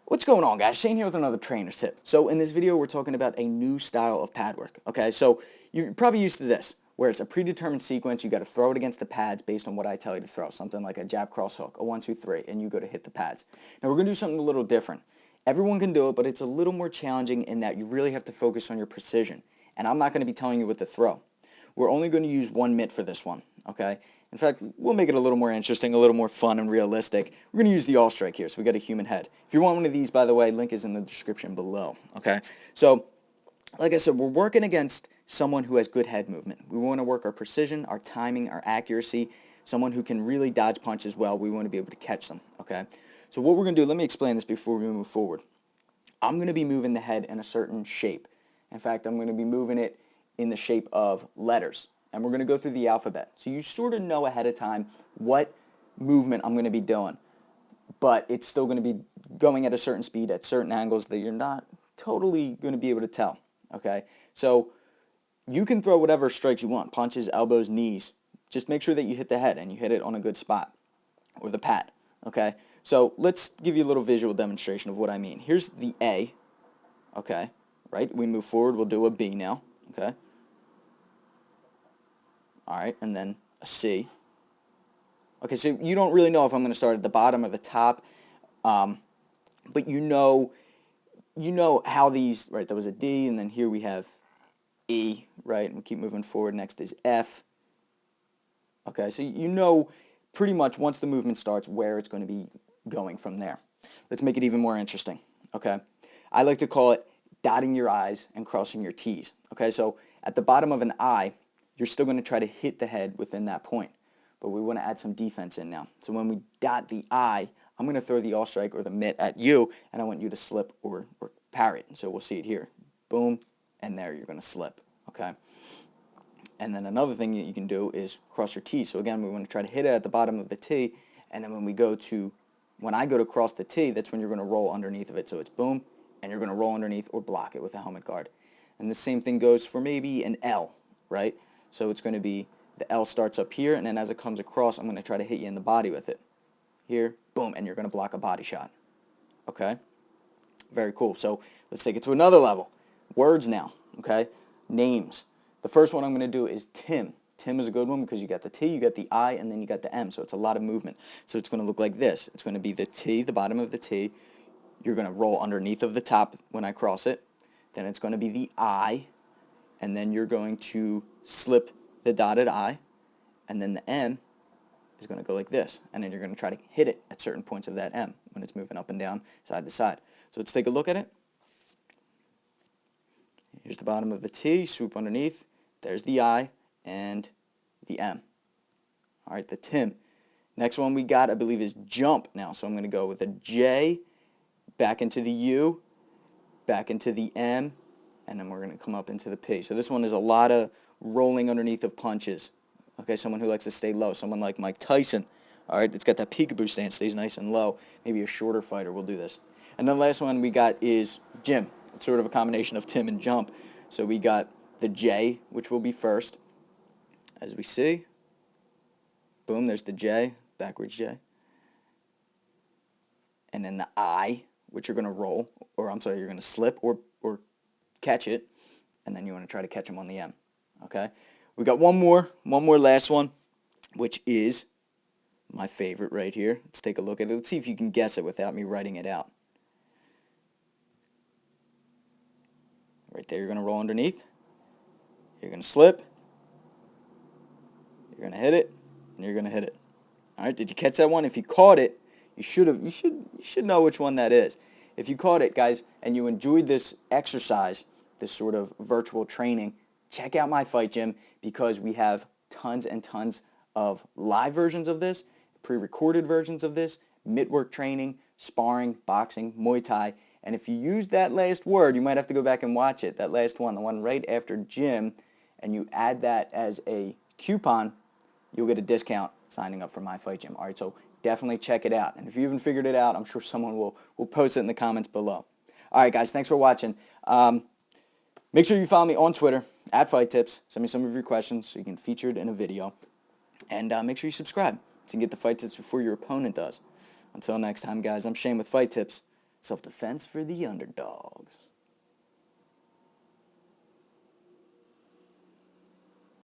What's going on, guys? Shane here with another trainer's tip. So in this video, we're talking about a new style of pad work. Okay, so you're probably used to this, where it's a predetermined sequence. You got to throw it against the pads based on what I tell you to throw, something like a jab, cross hook, a 1, 2, 3, and you go to hit the pads. Now we're going to do something a little different. Everyone can do it, but it's a little more challenging in that you really have to focus on your precision. And I'm not going to be telling you what to throw. We're only going to use one mitt for this one. Okay. In fact, we'll make it a little more interesting, a little more fun and realistic. We're going to use the AllStrike here, so we got a human head. If you want one of these, by the way, link is in the description below, okay? So, like I said, we're working against someone who has good head movement. We want to work our precision, our timing, our accuracy, someone who can really dodge punches well. We want to be able to catch them, okay? So what we're going to do, let me explain this before we move forward. I'm going to be moving the head in a certain shape. In fact, I'm going to be moving it in the shape of letters. And we're going to go through the alphabet. So you sort of know ahead of time what movement I'm going to be doing. But it's still going to be going at a certain speed at certain angles that you're not totally going to be able to tell. Okay? So you can throw whatever strikes you want. Punches, elbows, knees. Just make sure that you hit the head and you hit it on a good spot. Or the pad. Okay? So let's give you a little visual demonstration of what I mean. Here's the A. Okay? Right? We move forward. We'll do a B now. Okay? All right, and then a C. Okay, so you don't really know if I'm going to start at the bottom or the top, but you know how these, right, that was a D, and then here we have E, right, and we keep moving forward. Next is F. Okay, so you know pretty much once the movement starts where it's going to be going from there. Let's make it even more interesting, okay? I like to call it dotting your I's and crossing your T's, okay? So at the bottom of an I, you're still going to try to hit the head within that point. But we want to add some defense in now. So when we dot the I, I'm going to throw the AllStrike or the mitt at you, and I want you to slip or parry it. So we'll see it here. Boom, and there you're going to slip. Okay? And then another thing that you can do is cross your T. So again, we want to try to hit it at the bottom of the T, and then when I go to cross the T, that's when you're going to roll underneath of it. So it's boom, and you're going to roll underneath or block it with a helmet guard. And the same thing goes for maybe an L, right? So it's going to be the L starts up here, and then as it comes across, I'm going to try to hit you in the body with it. Here, boom, and you're going to block a body shot. Okay? Very cool. So let's take it to another level. Words now, okay? Names. The first one I'm going to do is Tim. Tim is a good one because you got the T, you got the I, and then you got the M, so it's a lot of movement. So it's going to look like this. It's going to be the T, the bottom of the T. You're going to roll underneath of the top when I cross it. Then it's going to be the I, and then you're going to slip the dotted I, and then the M is going to go like this, and then you're going to try to hit it at certain points of that M when it's moving up and down, side to side. So let's take a look at it. Here's the bottom of the T, swoop underneath, there's the I, and the M. All right, the Tim. Next one we got, I believe, is jump now, so I'm going to go with a J, back into the U, back into the M, and then we're going to come up into the P. So this one is a lot of rolling underneath of punches. Okay, someone who likes to stay low, someone like Mike Tyson. All right, it's got that peekaboo stance, stays nice and low. Maybe a shorter fighter will do this. And then the last one we got is Jim. It's sort of a combination of Tim and jump. So we got the J, which will be first, as we see. Boom, there's the J, backwards J. And then the I, which you're going to roll, or I'm sorry, you're going to slip or catch it, and then you want to try to catch them on the M. Okay? We got one more last one, which is my favorite right here. Let's take a look at it. Let's see if you can guess it without me writing it out. Right there, you're going to roll underneath. You're going to slip. You're going to hit it, and you're going to hit it. All right, did you catch that one? If you caught it, you should know which one that is. If you caught it, guys, and you enjoyed this exercise, this sort of virtual training, check out my fight gym because we have tons and tons of live versions of this, pre-recorded versions of this, mitt work training, sparring, boxing, Muay Thai. And if you use that last word, you might have to go back and watch it, that last one, the one right after gym, and you add that as a coupon, you'll get a discount signing up for my fight gym. All right, so definitely check it out. And if you haven't figured it out, I'm sure someone will post it in the comments below. All right, guys, thanks for watching. Make sure you follow me on Twitter, @FightTips. Send me some of your questions so you can feature it in a video. And make sure you subscribe to get the fight tips before your opponent does. Until next time, guys, I'm Shane with Fight Tips. Self-defense for the underdogs.